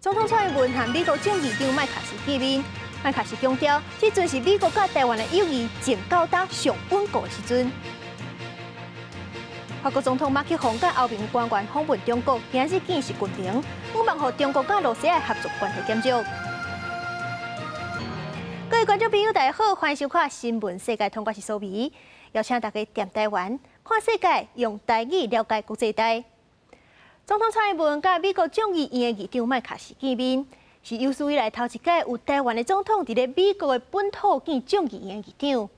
总统蔡英文和美国众议长麦卡锡见面，麦卡锡强调，这阵是美国甲台湾的友谊正到达上稳固的时阵。法国总统马克龙甲欧盟官员访问中国，今日见习近平，希望和中国甲罗西亚合作关系减少。各位观众朋友，大家好，欢迎收看《新闻世界通》，我是苏眉，邀请大家踮台湾看世界，用台语了解国际台。总统蔡英文甲美国众议院的议长麦卡锡见面，是有史以来头一届有台湾的总统伫咧美国的本土见众议院议长。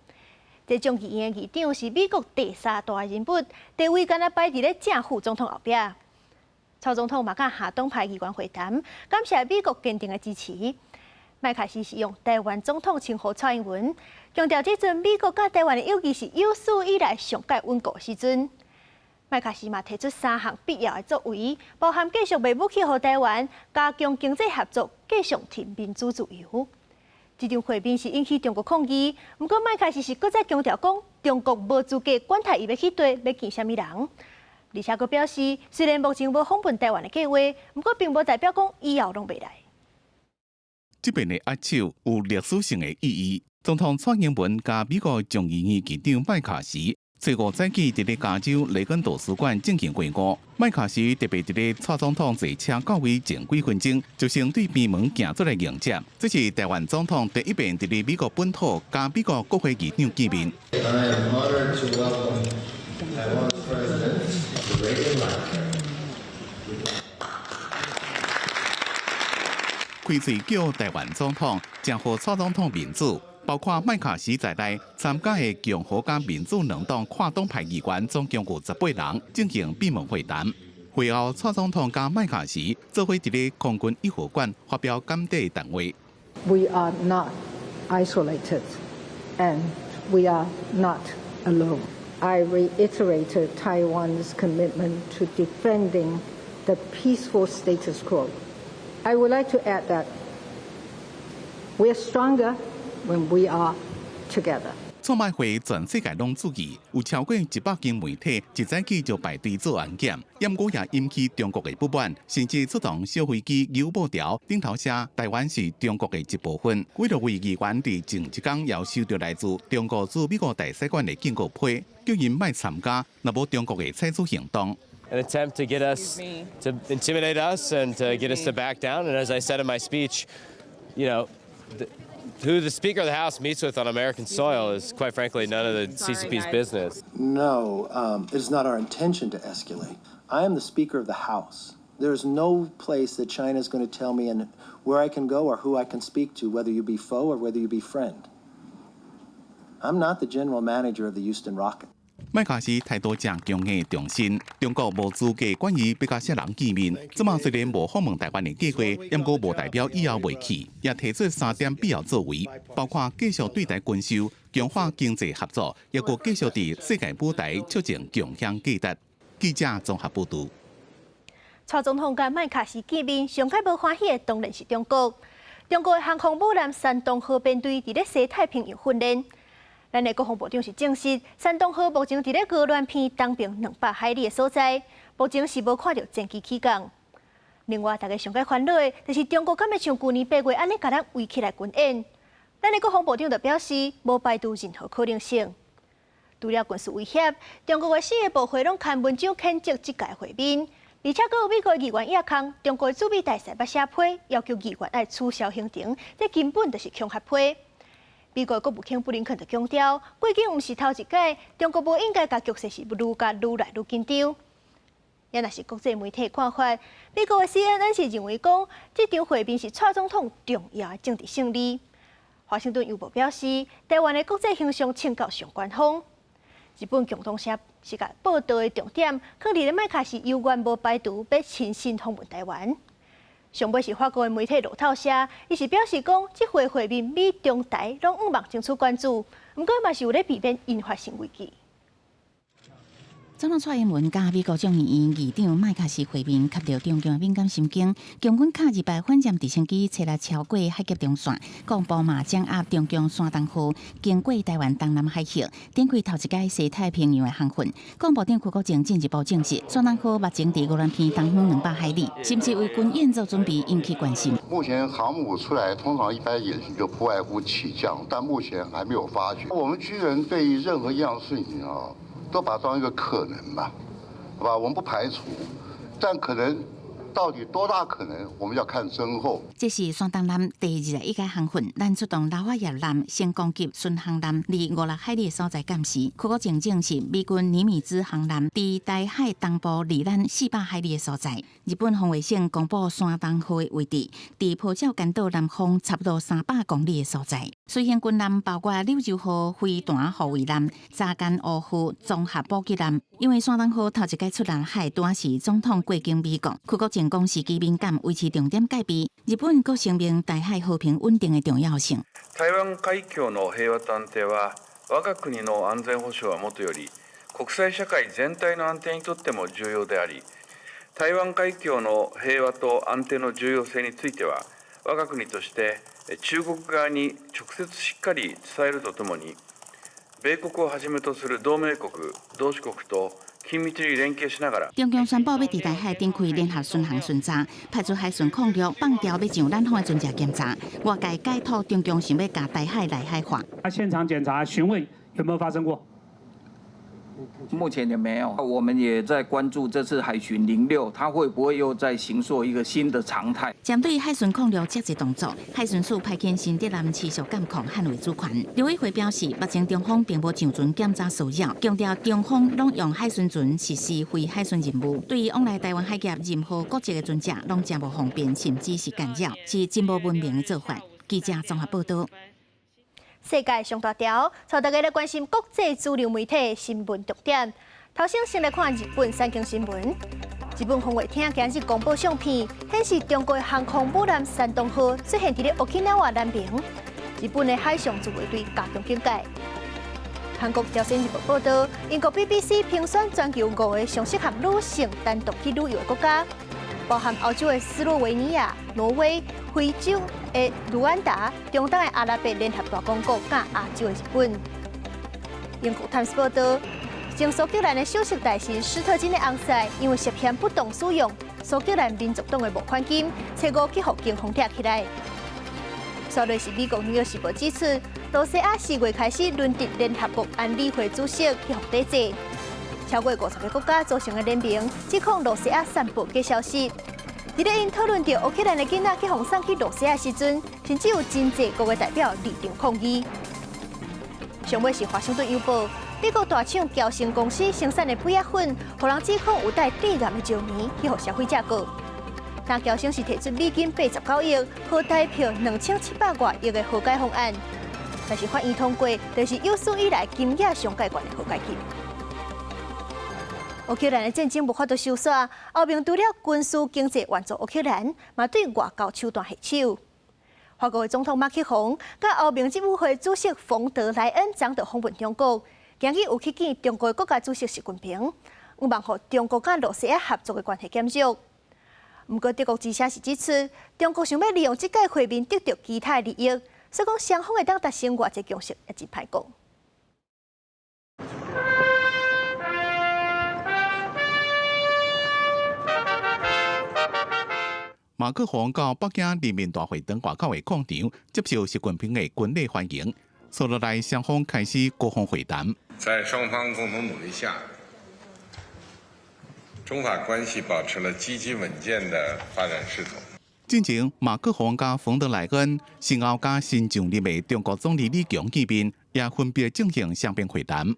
这众议院议长是美国第三大人物，地位敢若摆伫咧正副总统后壁。蔡总统嘛甲下党派议员会谈，感谢美国坚定的支持。麦卡锡是用台湾总统称呼蔡英文，强调这阵美国甲台湾的友谊是有史以来上界稳固的时阵。麦卡锡嘛提出3项必要的作为，包含继续卖武器予台湾、加强经济合作、继续提民主自由。这场会面是引起中国抗议，不过麦卡锡是搁再强调讲，中国无资格管他伊要去对要见啥物人，而且佫表示，虽然目前无访问台湾的计划，不过并无代表讲以后拢袂来。这边的握手有历史性的意义。总统蔡英文甲美国众议院议长麦卡锡。最5早起伫咧加州雷根图书馆进行会晤，麦卡锡特别伫咧蔡总统坐车到位前几分钟，就先对闭门行出来迎接。这是台湾总统第一遍伫咧美国本土甲美国国会议长见面。开嘴叫台湾总统，正和蔡总统面子。包括麦卡锡在内参加的共和甲民主两党跨党派议员总共有18人进行闭门会谈。会后，蔡总统甲麦卡锡做伙伫咧空军1号馆发表感谢谈话。We are not isolated, and we are not alone. I reiterated Taiwan's commitment to defending the peaceful status quo. I would like to add that we are stronger when we are together. 蔡麦会全世界拢注意，有超过100间媒体一早起就排队做安检，不过也引起中国的不满，甚至出动小飞机游布条，顶头写台湾是中国的一部分。为了为议员伫前一天要收到来自中国驻美国大使馆的警告批，叫因莫参加，若无中国的采取行动。An attempt to get us to intimidate us and to get us to back down. And as I said in my speech, you know. Who the Speaker of the House meets with on American soil is, quite frankly, none of the CCP's business. No, it is not our intention to escalate. I am the Speaker of the House. There is no place that China is going to tell me and where I can go or who I can speak to, whether you be foe or whether you be friend. I'm not the general manager of the Houston Rockets. 麦卡锡态度正强硬重申，中国无资格管伊要甲啥人见面。这嘛虽然无访问台湾的计划，不过无代表以后袂去，也提出3点必要作为，包括继续对台军售、强化经济合作，也佫继续伫世界舞台促进共享价值。记者综合报道。蔡总统甲麦卡锡见面，上界无欢喜的当然是中国。中国的航空母舰山东号编队伫咧西太平洋训练。咱的国防部长是证实，山东号目前伫咧鹅銮片东边200海里的所在，目前是无看到战机起降。另外，大家上界烦恼的，就是中国敢要像去年8月安尼，甲咱围起来军演。咱的国防部长就表示，无排除任何可能性。除了军事威胁，中国的4个部会拢刊文章谴责这届会面，而且佫有美国议员亚康，中国的驻美大使捌写批，要求议员爱取消行程，这根本就是恐吓批。美国国务卿布林肯就强调，毕竟毋是头一届，中国无应该甲局势是愈来愈紧张。也若是国际媒体看法，美国的 CNN 是认为讲，这场会面是蔡总统重要的政治胜利。华盛顿邮报表示，台湾的国际形象请到上官方。日本共同社是甲报道的重点，放伫咧麦卡锡有愿无排除要亲身访问台湾。上尾是法国的媒体路透社，伊是表示讲，这回会面美中台拢毋望争取关注，毋过嘛是有咧避免引发新危机。总统蔡英文甲美国众议院议长麦卡锡会面，吸到中共敏感神经。共军卡200反舰直升机测来超过海峡中线，国防嘛掌握中共山东号，经过台湾东南海峡，展开头一届西太平洋的航训。国防部长邱国正进一步证实，山东号目前伫俄罗斯东方200海里，甚至为军演做准备，引起关心。目前航母出来，通常一般演习就不外乎起降，但目前还没有发觉。我们军人对于任何一样事情都把它当一个可能吧，好吧，我们不排除，但可能到底多大可能，我们要看真后。这是山东舰第21届航训，咱出动老花叶舰、先攻击巡航舰，离56海里的所在监视。邱国正证实，美军尼米兹航舰伫台海东部离咱400海里的所在。日本防卫省公布山东号的位置，伫普照干岛南方差不多300公里的所在。随行军舰包括柳州号飞弹护卫舰、扎干乌夫综合补给舰。因为山东号头一届出南海，当时总统过境美国，邱国正讲时机敏感，维持重点戒备。日本各声明台海和平稳定的重要性。台湾海峡の平和と安定は我が国の安全保障はもとより国際社会全体の安定にとっても重要であり、台湾海峡の平和と安定の重要性については我が国として中国側に直接しっかり伝えるとともに、米国をはじめとする同盟国、同志国と緊密に連携しながら。中共宣布要伫台海展开联合巡航巡查，派出海巡空域放调要上咱方的船只检查。外界解读中共想要把台海内海化。现场检查询问有没有发生过？目前也没有，我们也在关注这次海巡06，它会不会又再形塑一个新的常态？针对海巡空域接济动作，海巡署派遣新德南持续监控捍卫主权。刘伟辉表示，目前中方并无上船检查骚扰，强调中方拢用海巡船实施非海巡任务，对于往来台湾海峡任何国籍的船只，拢真无方便，甚至是干扰，是真无文明的做法。记者综合报道。世界上大条，带大家来关心国际主流媒体新闻重点。头先来看日本三更新闻。日本防卫厅今日公布相片，显示中国的航空母舰山东号出现伫咧Okinawa南边。日本的海上自卫队加强警戒。韩国朝鲜日报报道，英国 BBC 评选全球5个上适合女性单独去旅游的国家，包含欧洲的斯洛维尼亚、挪威、非洲的卢安达、中东的阿拉伯联合大公国，甲亚洲的日本。英国 Times 报道，前苏格兰的首席大臣施特金的翁婿，因为涉嫌不当使用苏格兰民族党的募款金，找5去互警方抓起来。稍类是美国《纽约时报》指出，罗西亚4月开始轮值联合国安理会主席去互抵制。超过50个国家组成的联名，指控罗西亚散布假消息。伫咧因讨论到乌克兰的囡仔去互送去罗西亚时阵，甚至有真济国的代表立场抗议。上尾是《华盛顿邮报》，美国大厂娇生公司生产的补液粉，互人指控有带致癌的石棉去互消费者购。但娇生是提出美金89亿、和台票2700多亿的和解方案，但是法院通过，就是有史以来金额上介悬的和解金。乌克兰的战争无法度收煞，欧盟除了军事经济援助乌克兰，嘛对外交手段下手。法国的总统马克龙甲欧盟执委会主席冯德莱恩昨日访问中国，今日有去见中国的国家主席习近平，有望互中国甲罗西亚合作的关系减弱。不过德国之声是指出，中国想要利用这届会面得到其他利益，所以讲双方会当达成偌济共识，也真歹讲。马克龙到北京人民大会堂外口的广场接受习近平的军礼欢迎，所落来双方开始国防会谈。在双方共同努力下，中法关系保持了积极稳健的发展势头。进前，马克龙甲冯德莱恩先后甲新上任的中国总理李强见面，也分别进行双边会谈。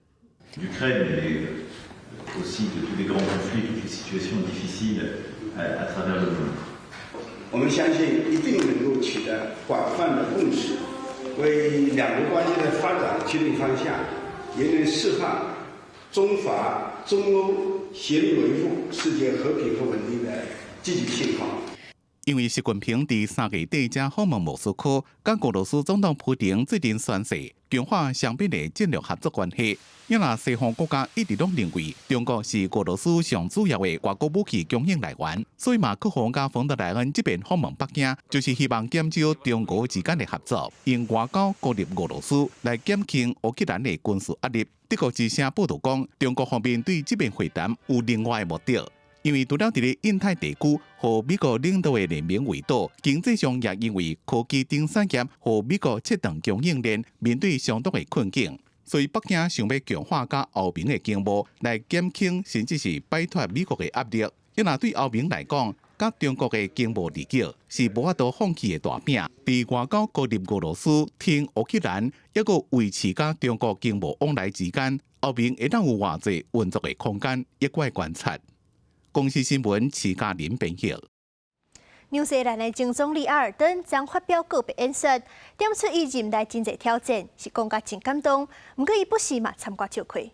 我们相信一定能够取得广泛的共识，为两国关系的发展指引方向，也能释放中法、中欧协力维护世界和平和稳定的积极信号。因为习近平伫3月底才访问莫斯科，甲俄罗斯总统普京最近宣誓强化双边的战略合作关系。因若西方国家一直拢认为中国是俄罗斯上主要的外国武器供应来源，所以马克宏甲冯德莱恩这边访问北京，就是希望减少中俄之间的合作，用外交鼓励俄罗斯来减轻乌克兰的军事压力。德国之声报道讲，中国方面对这边会谈有另外的目的。因为除了伫咧印太地区和美国领导的联盟围堵，经济上也因为科技等产业和美国切断供应链，面对相当的困境。所以北京想要强化甲欧盟的经贸，来减轻甚至是摆脱美国的压力。因为对欧盟来讲，甲中国的经贸利益是无法度放弃的大饼。伫外交孤立俄罗斯、挺乌克兰，抑个维持甲中国经贸往来之间，欧盟会当有偌济运作的空间，一概观察。公司新闻齐嘉林编译。纽西兰的前总理阿尔登将发表告别演说，点出伊任内真侪挑战，是讲甲真感动。不过伊不时嘛参加笑亏。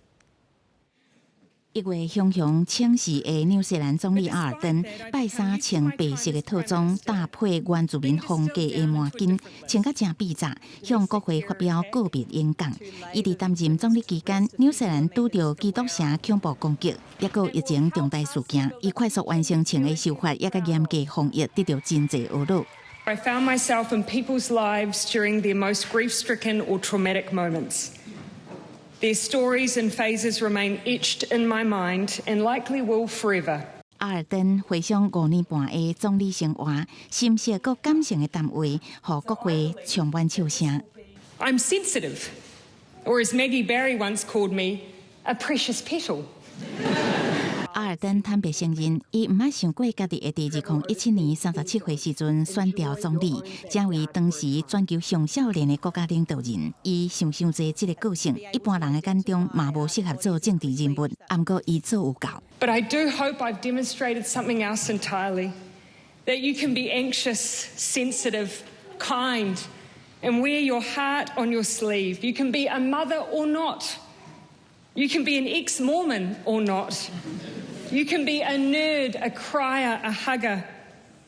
1月雄雄请示的纽西兰总理阿尔登，拜三穿白色的套装，搭配原住民风格的毛巾，穿甲正笔直，向国会发表告别演讲。伊伫担任总理期间，纽西兰拄到基督城恐怖攻击，也有疫情重大事件，伊快速完成穿的手法，也甲严格防疫，得到真侪懊恼。I found myself in people's lives during their most grief-stricken or traumatic moments. Their stories and phases remain etched in my mind and likely will forever. 阿尔登回想5年半的总理生活，深切佮感性的谈话，互国会充满笑声。I'm sensitive, or as Maggie Barry once called me, a precious petal. 阿尔登坦白承认，伊毋捌想过家己会伫2017年37岁时阵选调总理，成为当时全球上少年的国家领导人。伊想济这个个性，一般人的眼中嘛无适合做政治人物，毋过伊做有够。But I do hope I've demonstrated something else entirely, that you can be anxious, sensitive, kind, and wear your heart on your sleeve. You can be a mother or not. You can be an ex-Mormon or not. You can be a nerd, a crier, a hugger.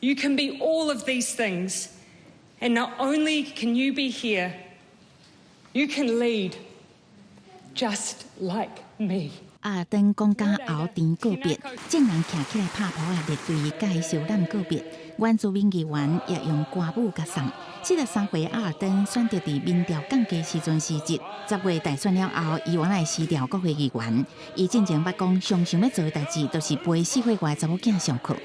You can be all of these things. And not only can you be here, you can lead, just like me. 阿尔登讲甲后庭告别，众人站起来拍扑啊，列队甲伊受难告别。原住民议员也用歌舞甲送。43岁阿尔登选择伫民调降低时阵辞职，10月大选了后，伊原来辞掉国会议员。伊进前捌讲，上想要做的代志，就是陪4岁外查某囝上课。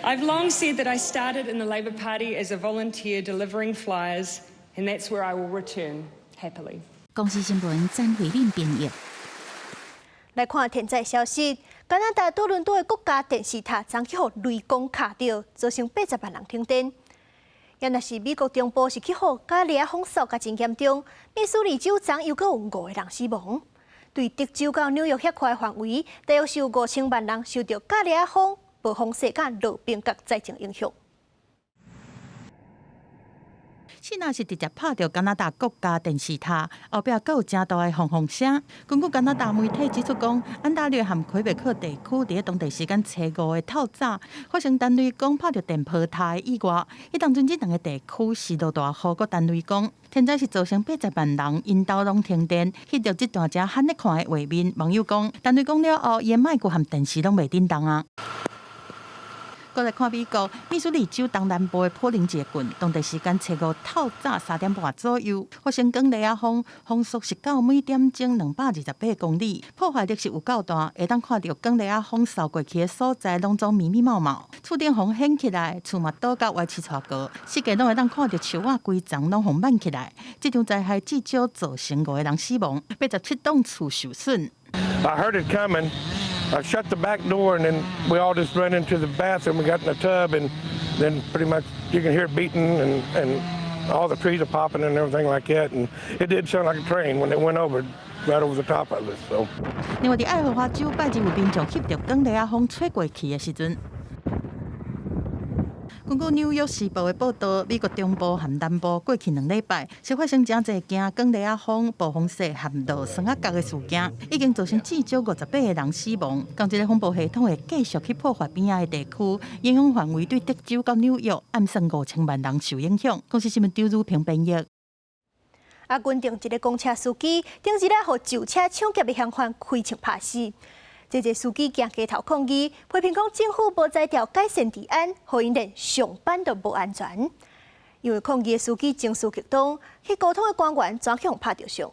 I've long said that I started in the Labour Party as a volunteer delivering flyers, and that's where I will return happily. 公司新闻詹慧玲编译。来看天灾消息，加拿大多伦多的国家电视塔昨去互雷公卡到，造成80万人停电。原来是美国中部是去互加利亚风扫甲真严重，密苏里州昨又阁有5个人死亡。对德州到纽约遐块范围，大约是有5000万人受到加利亚风、暴风雪甲路冰甲灾情影响。现在是直接拍到加拿大国家电视塔后壁，阁有真大的轰轰声。根据加拿大媒体指出，讲安大略和魁北克地区伫当地时间初5的透早，发生单位讲拍到电波塔以外，迄当阵这两个地区是落大雨，个单位讲天灾是造成80万人因兜拢停电。翕到这段遮罕得看的画面，网友讲单位讲了后，伊麦克和电视拢袂叮当啊。过来看美国密苏里州东南部的波林杰郡，当地时间初5透早3点半左右，发生广雷亚风，风速是到每点钟228公里，破坏力是有够大，会当看到广雷亚风扫过去的所在，拢总密密茂茂，厝顶风掀起来，厝嘛倒到歪七错高，世界拢会当看到树仔规丛拢风漫起来。这场灾害至少造成5个人死亡，87栋厝受损。I heard it coming. I shut the back door, and then we all just ran into the bathroom. We got in the tub, and then pretty much you can hear it beating, and all the trees are popping and everything like that. And it did sound like a train when it went over, right over the top of us. So. 另外，伫爱荷华州拜日有民众翕到广雷亚风吹过去的时阵。根据《纽约时报》的报道，美国中部和南部过去2礼拜是发生真侪件光雷啊风、暴风雪和落霜啊角的事件，已经造成至少58个人死亡。同一个风暴系统会继续去破坏边仔的地区，影响范围对德州到纽约，暗算5000万人受影响。公司新闻周如平编译。阿军定一个公车司机，顶日来互旧车抢劫的嫌犯开枪拍死。这个司机行街头抗议，批评讲政府无在调改善治安，互因连上班都无安全。因为抗议的司机情绪激动，去沟通的官员怎去拍着伤。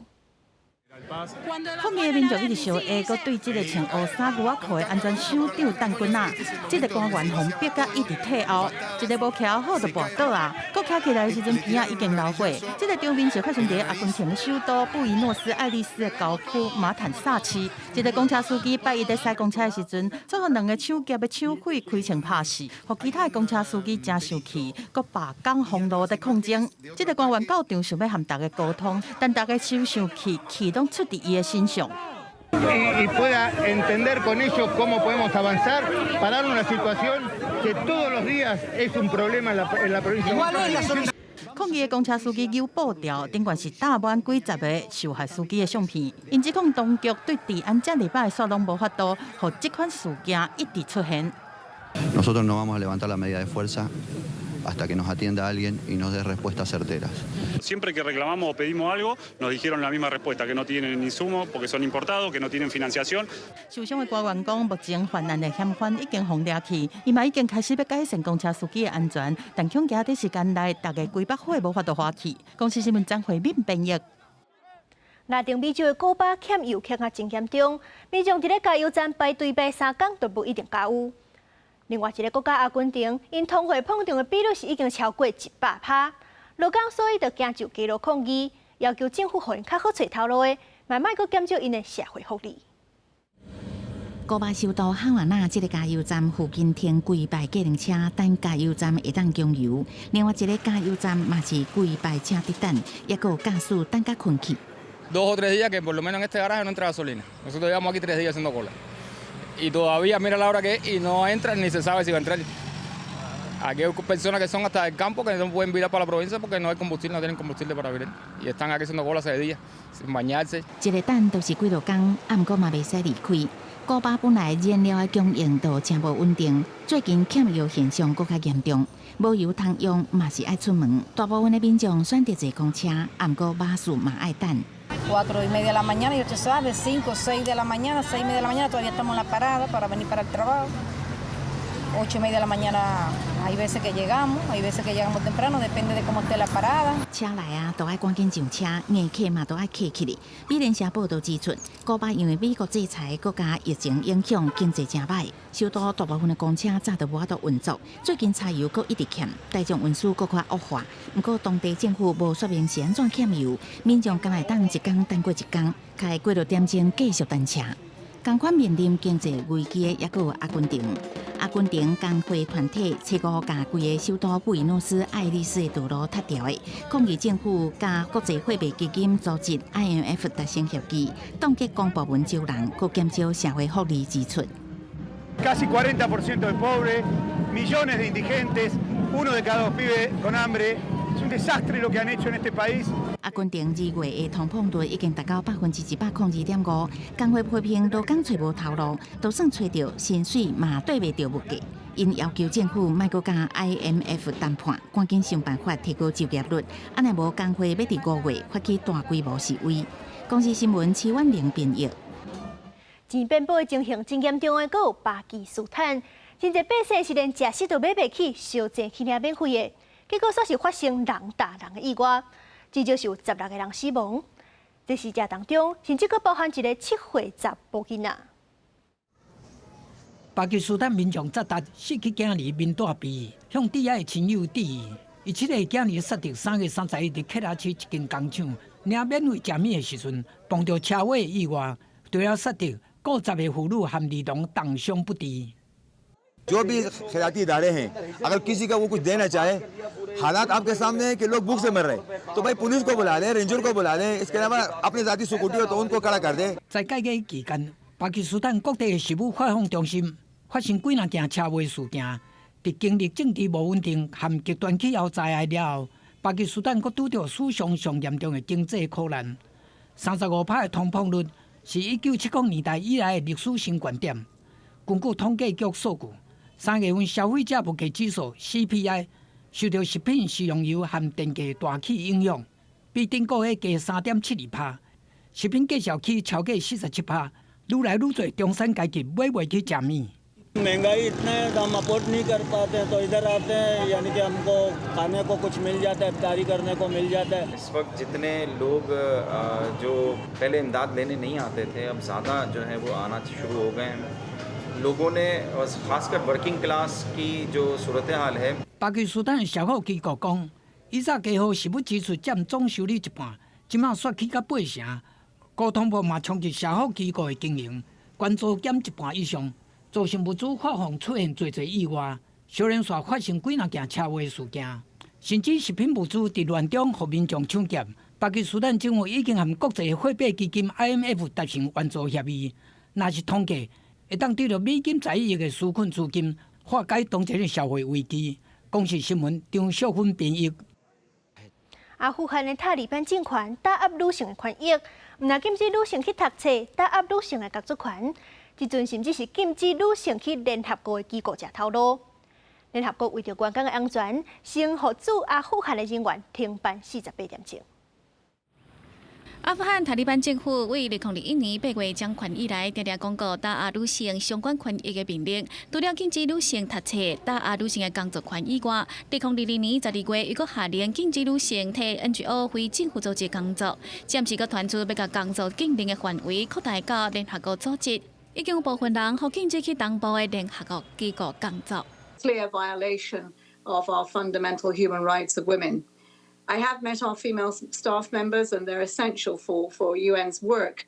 抗议的民众一直烧下，搁对这个穿乌衫牛仔裤的安全省长陈君啊，这个官员红逼甲一直退后，一个无徛好就跋倒啊，搁徛起来的时阵鼻仔已经流血。这个场面是发生在阿根廷的首都布宜诺斯艾利斯的郊区马坦萨区。一个公车司机拜一在驶公车的时阵，遭互2个抢劫的抢匪开枪拍死，互其他的公车司机真生气，搁罢工封路在抗争。这个官员到场想要和大家沟通，但大家手生气，气拢出伫伊的身上。y pueda entender con ellos cómo podemos avanzar, parar una situación que todos los días es un problema en la provincia de 抗议的公车司机有报条，顶悬是大满几十个受害司机的相片。因指控当局对治安这礼拜的疏拢无法度，让这款事件一直出现。Nosotros no vamos a levantar la medida de fuerza hasta que nos atienda alguien y nos dé respuestas certeras. Siempre que reclamamos o pedimos algo, nos dijeron la misma respuesta, que no tienen insumos porque son importados, que no tienen financiación. 受伤的官员讲，目前犯案的嫌犯已经封抓去，伊嘛已经开始要改善公车司机的安全，但恐惊在时间内，大家规百火无法度花去。公司新闻张惠敏编译。拉丁美洲的古巴欠油欠啊真严重，民众伫咧加油站排队排3天都不一定加油。另外一个国家阿根廷，因通货膨胀的比率是已经超过100%，劳工所以就行就街头抗议，要求政府互因较好找头路的，嘛莫阁减少因的社会福利。古巴首都哈瓦那这个加油站附近停几排计程车等加油站会当供油，另外一个加油站嘛是几排车伫等，也有驾驶等甲困去。2 o 3 días que por lo menos en este garaje no entra gasolina. Nosotros llevamos aquí 3 días haciendo cola. Y todavía mira la hora que es y no entran ni se sabe si va a entrar. Aquí hay personas que son hasta del campo que no pueden virar para la provincia porque no hay combustible, no tienen combustible para virar. Y están aquí haciendo cola hace días, sin bañarse. 一个等都是几落工，暗过嘛袂使离开。古巴本来燃料的供应都真无稳定，最近欠油现象更加严重，无油通用嘛是爱出门。大部分的民众选择坐公车，暗过巴士嘛爱等。4:30 de la mañana, y usted sabe, 5, 6 de la mañana, 6:30 de la mañana, todavía estamos en la parada para venir para el trabajo. 8:30 de la mañana, hay veces que llegamos, hay veces que llegamos temprano, depende de cómo esté la parada. 车来啊，都爱赶紧上车，硬客嘛都爱客起哩。美联社报道指出，古巴因为美国制裁国家疫情影响，经济真歹，首都大部分的公车早就无法度运作，最近柴油阁一直欠，大众运输阁较恶化。不过当地政府无说明是安怎欠油，民众敢来当一天等过一天，开过6点钟继续等车。同款面临经济危机的也有阿根廷。阿根廷工会团体初5甲规个首都布宜诺斯艾利斯的道路拆掉的，抗议政府甲国际货币基金组织 IMF 达成协议，冻结公部门招人，佮减少社会福利支出。Casi 40% de pobres, millones de indigentes, 1 de cada 2 pibes con hambre. Es un desastre lo que han hecho en este país. 阿根廷2月的通膨率已经达到102.5%，工会批评劳工找无头路，就算找到薪水嘛对袂到物价。因要求政府莫阁甲 IMF 谈判，赶紧想办法提高就业率，安尼无工会要伫5月发起大规模示威。公司新闻齐婉玲编译。钱变薄的情形真严重的，阁有巴基斯坦，真侪百姓是连食食都买袂起，烧钱去领免费的。结果煞是发生人打人的意外，至少是有16个人死亡。这死者当中，甚至阁包含一个7岁查甫囡仔。巴基斯坦民众扎达失去囝儿面大鼻，向底下的亲友致意。伊7个囝儿杀掉3月31日克拉奇一间工厂领免费食米的时阵，碰到车祸意外，就要杀掉50个妇女和儿童重伤不治。जो भी खिलाती इदारे हैं, अगर किसी का वो कुछ देना चाहे, हालात आपके सामने है कि लोग भूख से मर रहे, तो भाई पुलिस को बुला लें, रेंजर को बुला लें, इसके अलावा अपने जाती सिक्योरिटी हो तो उनको खड़ा कर दें। 在改革期間，巴基斯坦各地的食物發放中心發生幾件車禍事件，伫经历政治无稳定和极端气候灾害了后，巴基斯坦阁拄着史上上严重的经济苦难。35%的通膨率是1970年代以来的历史新高点。根据统计局数据，3月份消费者物价指数 CPI 受到食品、食用油和电价大起影响，比顶个月加3.72%。食品价销起超过47%，愈来愈多中产阶級买袂起食物。महंगाई इतना है हम अफोर्ड नहीं कर पाते हैं तो इधर आते हैं यानी कि हमको खाने को कुछ मिल जाता है इफ्तारी करने को मिल जाता है। इस वक्त जितने लोग जो पहले इमदाद लेने नहीं आते थे अब ज़्यादा जो है वो आना शुरू हो गए हैं। लोगों ने खासकर वर्किंग क्लास की जो सूरत हाल है। 巴基斯坦消费机构讲，以前家户食物支出占总收入一半，即马缩起到8成。高通膨嘛冲击消费机构的经营，关租减一半以上。 造成物资发放出现侪意外，小连续发生几件车祸事件，甚至食品物资伫乱中互民众抢劫。巴基斯坦政府已经和国际货币基金 IMF 达成援助协议，若是统计，会当得到美金10亿的纾困资金，化解当前的社会危机。公视新闻张秀芬编译。阿富汗的塔利班政权打压女性的权益，唔但禁止女性去读册，打压女性的工作权。 即阵甚至是禁止女性去联合国的机构食头路。联合国为着员工的安全，先互驻阿富汗的人员停办48点钟。阿富汗塔利班政府为2021年8月将权以来，常常公告打压女性相关权益的命令。除了禁止女性读册、打压女性的工作权以外，2022年12月，又搁下令禁止女性替 NGO 非政府组织工作，暂时搁传出要甲工作禁令的范围扩大到联合国组织。 已经有部分人互禁止去东部的联合国机构工作。Clear violation of our fundamental human rights of women. I have met our female staff members, and they're essential for UN's work,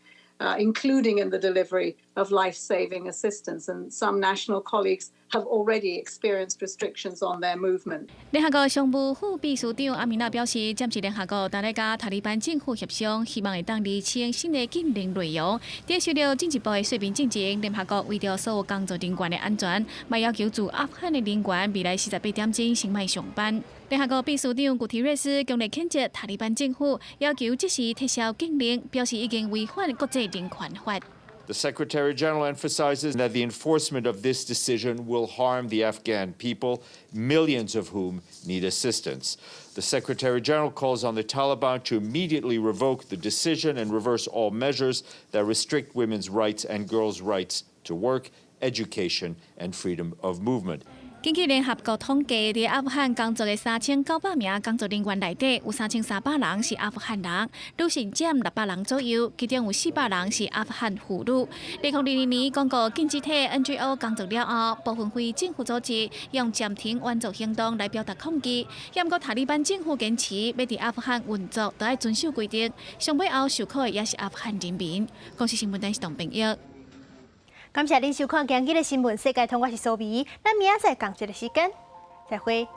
including in the delivery of life-saving assistance. And some national colleagues have already experienced restrictions on their movement. 联合国常务副秘书长阿米娜表示，暂时联合国正在甲塔利班政府协商，希望会当厘清新的禁令内容。在受到进一步的说明进前，联合国为着所有工作人员的安全，嘛要求驻阿富汗的人员未来48点钟先莫上班。联合国秘书长古提瑞斯强烈谴责塔利班政府，要求即时撤销禁令，表示已经违反国际人权法。 The Secretary General emphasizes that the enforcement of this decision will harm the Afghan people, millions of whom need assistance. The Secretary General calls on the Taliban to immediately revoke the decision and reverse all measures that restrict women's rights and girls' rights to work, education, and freedom of movement. 根据联合国统计，在阿富汗工作的3900名工作人员内底，有3300人是阿富汗人，女性占600人左右，其中有400人是阿富汗妇女。2022年公告禁止替 NGO 工作了后，部分非政府组织用暂停援助行动来表达抗议。不过塔利班政府坚持要在阿富汗运作，都要遵守规定。上尾后受苦的也是阿富汗人民。公视新闻台是董炳玉。 感谢您收看今日的新闻世界通，我是苏眉，咱明仔载同一个时间再会。